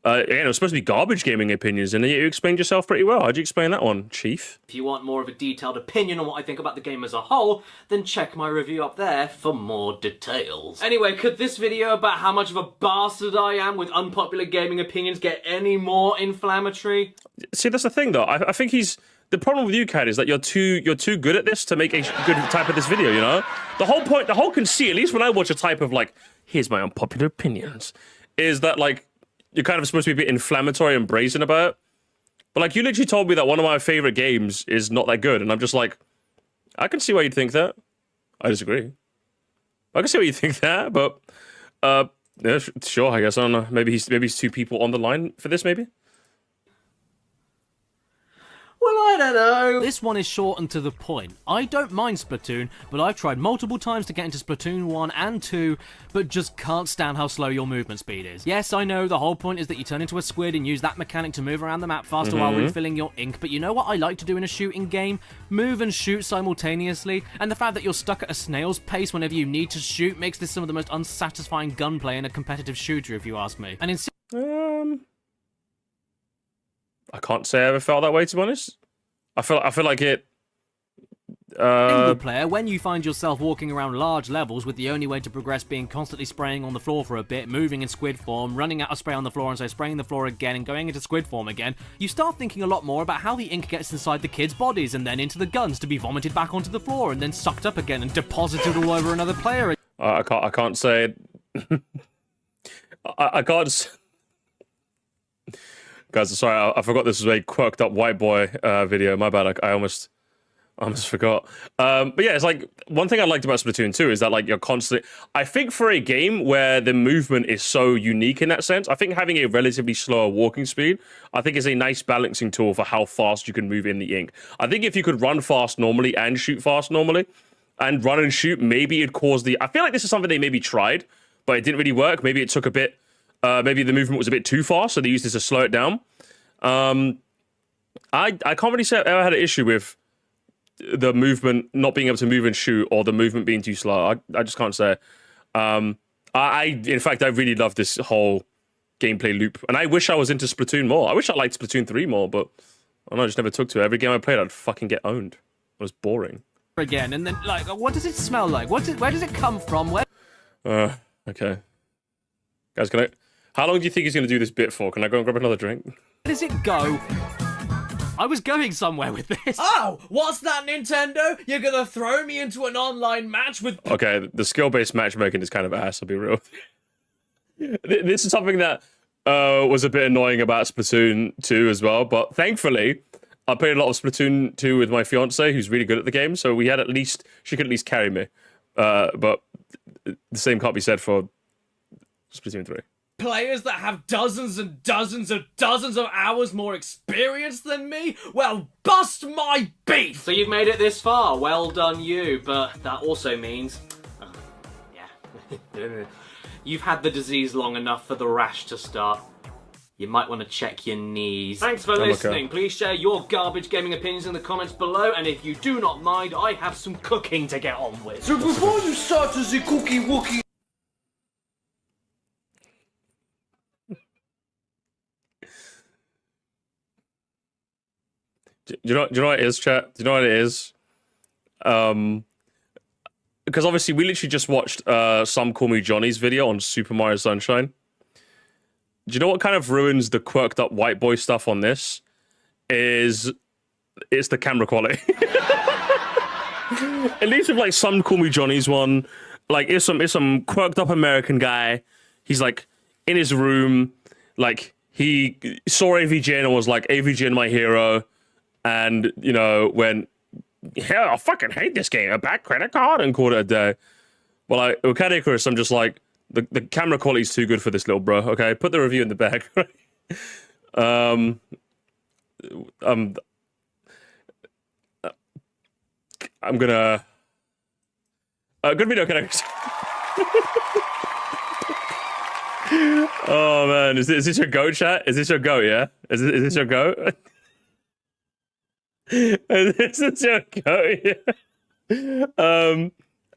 Again, it was supposed to be garbage gaming opinions, and you explained yourself pretty well. How'd you explain that one, Chief? If you want more of a detailed opinion on what I think about the game as a whole, then check my review up there for more details. Anyway, could this video about how much of a bastard I am with unpopular gaming opinions get any more inflammatory? See, that's the thing, though. I think the problem with you, Kat, is that you're too good at this to make a good type of this video, you know? The whole conceit, at least when I watch a type of, like, here's my unpopular opinions, is that, like, you're kind of supposed to be a bit inflammatory and brazen about it. But, like, you literally told me that one of my favorite games is not that good, and I'm just like, I can see why you'd think that. I disagree. I can see why you think that, but, yeah, sure, I guess. I don't know. Maybe he's two people on the line for this, maybe? Well, I don't know. This one is short and to the point. I don't mind Splatoon, but I've tried multiple times to get into Splatoon 1 and 2, but just can't stand how slow your movement speed is. Yes, I know the whole point is that you turn into a squid and use that mechanic to move around the map faster while refilling your ink, but you know what I like to do in a shooting game? Move and shoot simultaneously, and the fact that you're stuck at a snail's pace whenever you need to shoot makes this some of the most unsatisfying gunplay in a competitive shooter, if you ask me. And in I can't say I ever felt that way, to be honest. I feel like it. single player, when you find yourself walking around large levels with the only way to progress being constantly spraying on the floor for a bit, moving in squid form, running out of spray on the floor and so spraying the floor again and going into squid form again, you start thinking a lot more about how the ink gets inside the kids' bodies and then into the guns to be vomited back onto the floor and then sucked up again and deposited all over another player. I can't say. I can't. Guys, sorry, I forgot this was a quirked up white boy video. My bad. I almost forgot. But yeah, it's like one thing I liked about Splatoon 2 is that like you're constantly. I think for a game where the movement is so unique in that sense, I think having a relatively slower walking speed, I think is a nice balancing tool for how fast you can move in the ink. I think if you could run fast normally and shoot fast normally, and run and shoot, maybe it'd cause the. I feel like this is something they maybe tried, but it didn't really work. Maybe it took a bit. Maybe the movement was a bit too fast, so they used this to slow it down. I can't really say I've ever had an issue with the movement not being able to move and shoot, or the movement being too slow. I just can't say. In fact, I really love this whole gameplay loop, and I wish I was into Splatoon more. I wish I liked Splatoon 3 more, but I don't know, I just never took to it. Every game I played, I'd fucking get owned. It was boring. Again, and then like, what does it smell like? Where does it come from? Okay. Guys, how long do you think he's going to do this bit for? Can I go and grab another drink? Where does it go? I was going somewhere with this. Oh, what's that, Nintendo? You're gonna throw me into an online match with... Okay, the skill-based matchmaking is kind of ass, I'll be real. This is something that was a bit annoying about Splatoon 2 as well, but thankfully, I played a lot of Splatoon 2 with my fiance, who's really good at the game, so we had she could at least carry me. But the same can't be said for Splatoon 3. players that have dozens and dozens of hours more experience than me? Well, bust my beef! So you've made it this far, well done you, but that also means... yeah. You've had the disease long enough for the rash to start. You might want to check your knees. Thanks for listening. Okay. Please share your garbage gaming opinions in the comments below, and if you do not mind, I have some cooking to get on with. So before you start as a cookie wookie... Do you know what it is, chat? Do you know what it is? Because obviously we literally just watched Some Call Me Johnny's video on Super Mario Sunshine. Do you know what kind of ruins the quirked up white boy stuff on this? It's the camera quality. At least with like Some Call Me Johnny's one, like it's some quirked up American guy. He's like in his room, like he saw AVGN and was like, AVGN my hero. And, you know, when, hell, I fucking hate this game, a bad credit card, and called it a day. Well, like, with Cadicrus, I'm just like, the camera quality is too good for this little bro, okay? Put the review in the bag. I'm gonna... good video, Cadicrus. Oh, man, is this your goat, chat? Is this your goat, yeah? Is this your goat? This is your goat, yeah.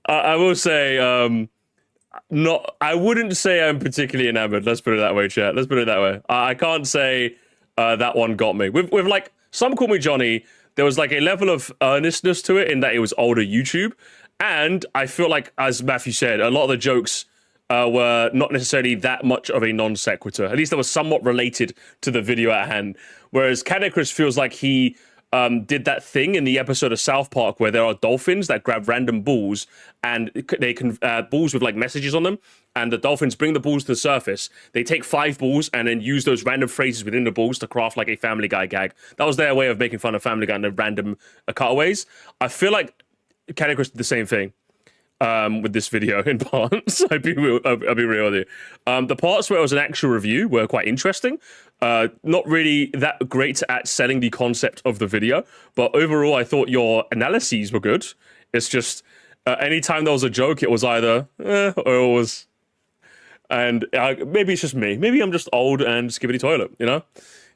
I will say, I wouldn't say I'm particularly enamored. Let's put it that way, chat. Let's put it that way. I can't say that one got me. With like Some Call Me Johnny, there was like a level of earnestness to it in that it was older YouTube, and I feel like, as Matthew said, a lot of the jokes were not necessarily that much of a non sequitur. At least they were somewhat related to the video at hand. Whereas Cadicrus feels like he did that thing in the episode of South Park where there are dolphins that grab random balls and they can balls with like messages on them, and the dolphins bring the balls to the surface. They take 5 balls and then use those random phrases within the balls to craft like a Family Guy gag. That was their way of making fun of Family Guy and the random cutaways. I feel like Cadicrus did the same thing with this video in parts. I'll be real with you. The parts where it was an actual review were quite interesting. Not really that great at selling the concept of the video, but overall I thought your analyses were good. It's just anytime there was a joke, it was either or it was, and maybe it's just me. Maybe I'm just old and skibbity toilet, you know?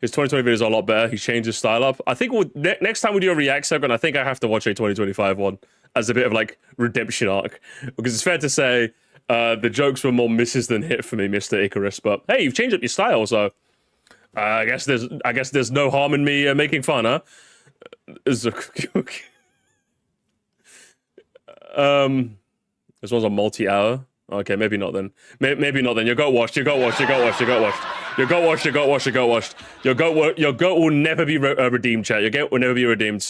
His 2020 videos are a lot better. He's changed his style up. I think next time we do a react segment, I think I have to watch a 2025 one as a bit of like redemption arc, because it's fair to say the jokes were more misses than hit for me, Mr. Icarus. But hey, you've changed up your style, so I guess there's no harm in me making fun, huh? This one's a multi-hour. Okay, maybe not then. Maybe not then. You got washed. You got washed. You got washed. You got washed. You got washed. You got washed. You got washed. Your goat will never be redeemed, chat. Your goat will never be redeemed.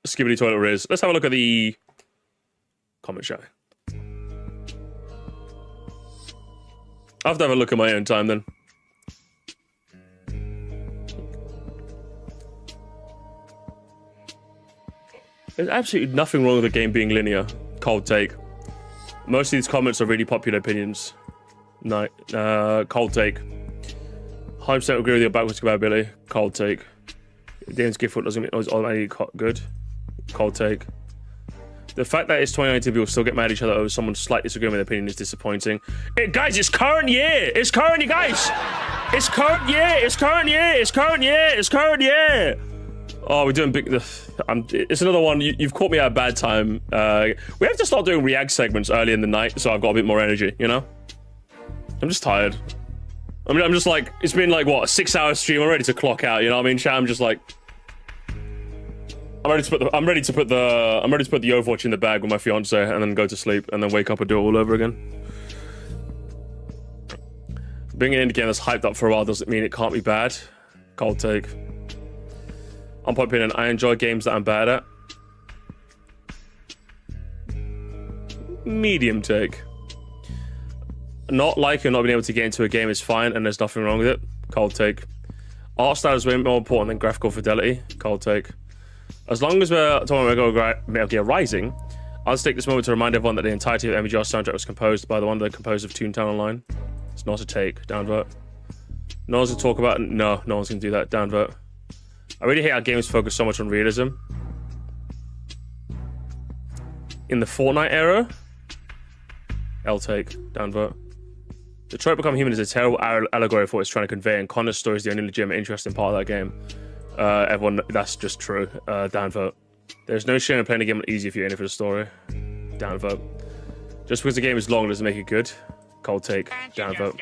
Skibbity toilet riz. Let's have a look at the comment, shall we? I'll have to have a look at my own time then. There's absolutely nothing wrong with the game being linear. Cold take. Most of these comments are really popular opinions. No, cold take. 100% agree with your backwards compatibility. Cold take. Dan's gift foot doesn't mean it's automatically good. Cold take. The fact that it's 2019 people still get mad at each other over someone's slight disagreement with their opinion is disappointing. Guys, it's current year! It's current year, guys! It's current year! It's current year! It's current year! It's current year! Oh, we're doing big... it's another one. You've caught me at a bad time. We have to start doing react segments early in the night, so I've got a bit more energy, you know? I'm just tired. I mean, I'm just like... It's been like, what, a 6-hour stream? I'm ready to clock out, you know what I mean, chat? I'm just like... I'm ready to put the Overwatch in the bag with my fiance and then go to sleep and then wake up and do it all over again. Being an indie game that's hyped up for a while doesn't mean it can't be bad. Cold take. Unpopular, I enjoy games that I'm bad at. Medium take. Not liking or not being able to get into a game is fine and there's nothing wrong with it. Cold take. Art style is way more important than graphical fidelity. Cold take. As long as we're talking about Metal Gear Rising, I'll just take this moment to remind everyone that the entirety of the MGR soundtrack was composed by the one that composed of Toontown Online. It's not a take. Down vote. No one's gonna talk about it. No one's gonna do that. Down vote. I really hate how games focus so much on realism. In the Fortnite era, L take. Down vote. Detroit Become Human is a terrible allegory for what it's trying to convey, and Connor's story is the only legitimate, interesting part of that game. Everyone, that's just true. Down vote. There's no shame in playing a game easy if you're in it for the story. Down vote. Just because the game is long doesn't make it good. Cold take. Down vote.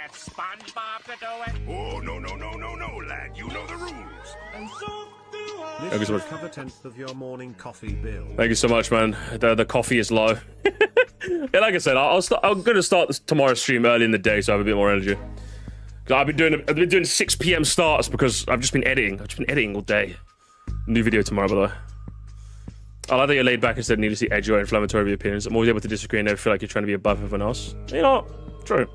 Oh, no, lad. You know the rules. Thank you so much. Cover 10th of your morning coffee bill. Thank you so much, man. The coffee is low. Yeah, like I said, I'm gonna start tomorrow's stream early in the day, so I have a bit more energy. Cause I've been doing 6 p.m. starts because I've just been editing. I've just been editing all day. New video tomorrow, by the way. I like that you're laid back instead of needlessly edgy or inflammatory with your opinions. I'm always able to disagree and never feel like you're trying to be above everyone else. You know what? True.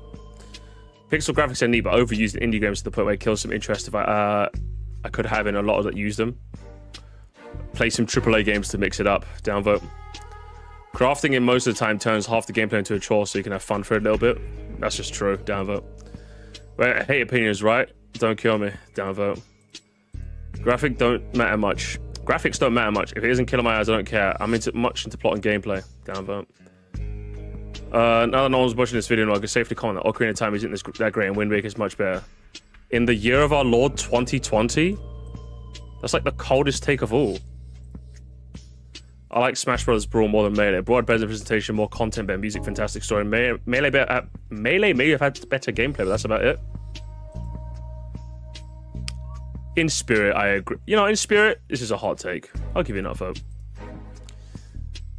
Pixel graphics are neat, but overused in indie games to the point where it kills some interest if I could have in a lot of that use them. Play some AAA games to mix it up. Downvote. Crafting in most of the time turns half the gameplay into a chore so you can have fun for a little bit. That's just true. Downvote. Well, hate opinions, right? Don't kill me. Downvote. Graphics don't matter much. If it isn't killing my eyes, I don't care. I'm much into plot and gameplay. Downvote. Now that no one's watching this video, I can safely comment that Ocarina of Time isn't that great and Wind Waker is much better. In the year of our Lord 2020? That's like the coldest take of all. I like Smash Bros. Brawl more than Melee. Broad, better presentation, more content, better music, fantastic story. Melee may have had better gameplay, but that's about it. In spirit, I agree. You know, in spirit, this is a hot take. I'll give you that vote.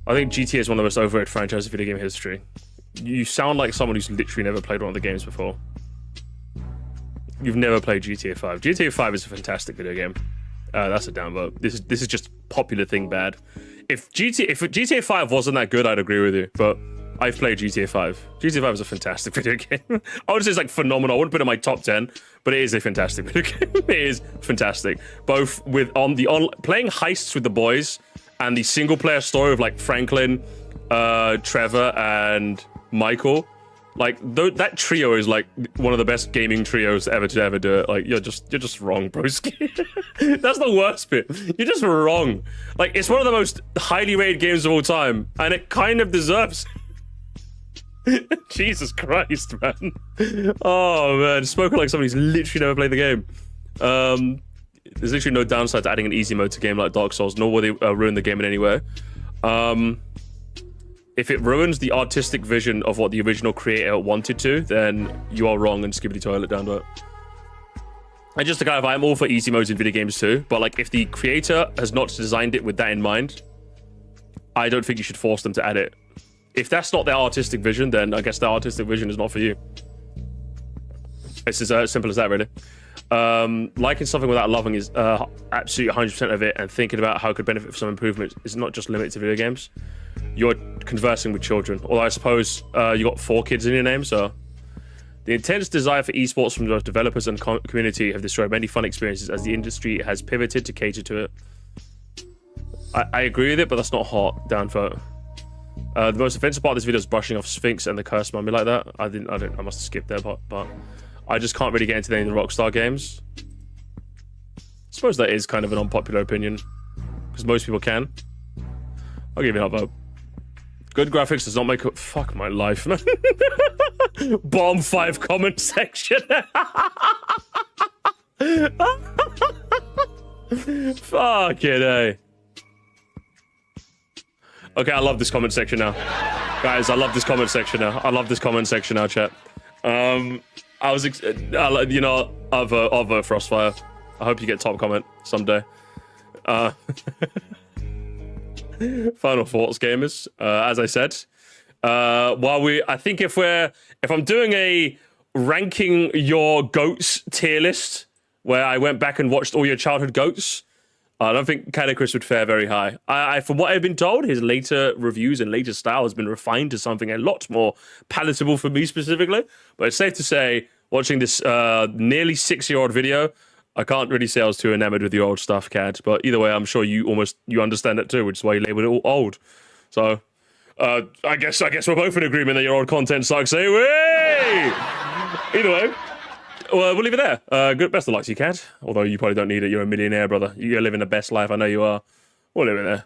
I think GTA is one of the most overrated franchises in video game history. You sound like someone who's literally never played one of the games before. You've never played GTA 5. GTA 5 is a fantastic video game. That's a downvote. This is just popular thing bad. If GTA 5 wasn't that good, I'd agree with you. But I've played GTA 5. GTA 5 is a fantastic video game. I would say it's like phenomenal. I wouldn't put it in my top 10, but it is a fantastic video game. It is fantastic. Both with playing heists with the boys and the single player story of like Franklin, Trevor, and Michael. Like that trio is like one of the best gaming trios ever to ever do it. Like you're just wrong, broski. That's the worst bit. You're just wrong. Like it's one of the most highly rated games of all time, and it kind of deserves. Jesus Christ, man. Oh man, spoken like somebody who's literally never played the game. There's literally no downside to adding an easy mode to a game like Dark Souls, nor will they ruin the game in any way. If it ruins the artistic vision of what the original creator wanted to, then you are wrong and skibbity toilet down to it. And just to clarify, I'm all for easy modes in video games too, but like if the creator has not designed it with that in mind, I don't think you should force them to add it. If that's not their artistic vision, then I guess their artistic vision is not for you. It's as simple as that, really. Liking something without loving is absolutely 100% of it, and thinking about how it could benefit from some improvements is not just limited to video games. You're conversing with children. Although I suppose you got 4 kids in your name, so... The intense desire for esports from both developers and community have destroyed many fun experiences as the industry has pivoted to cater to it. I agree with it, but that's not hot. Down vote. The most offensive part of this video is brushing off Sphinx and the Curse Mummy like that. I must have skipped that part, but I just can't really get into any of the Rockstar games. I suppose that is kind of an unpopular opinion, because most people can. I'll give you that vote. Good graphics does not make up. Fuck my life, man. Bomb 5 comment section. Fucking A. Okay, I love this comment section now. Guys, I love this comment section now. I love this comment section now, chat. I'll vote Frostfire. I hope you get top comment someday. Final thoughts, gamers. As I said, if I'm doing a ranking your goats tier list, where I went back and watched all your childhood goats, I don't think Cataclysm would fare very high. From what I've been told, his later reviews and later style has been refined to something a lot more palatable for me specifically. But it's safe to say, watching this nearly 6-year-old video, I can't really say I was too enamored with the old stuff, Cad. But either way, I'm sure you understand it too, which is why you labeled it all old. So, I guess we're both in agreement that your old content sucks, eh? Way! Either way, well, we'll leave it there. Good, best of luck to you, Cat. Although you probably don't need it. You're a millionaire, brother. You're living the best life. I know you are. We'll leave it there.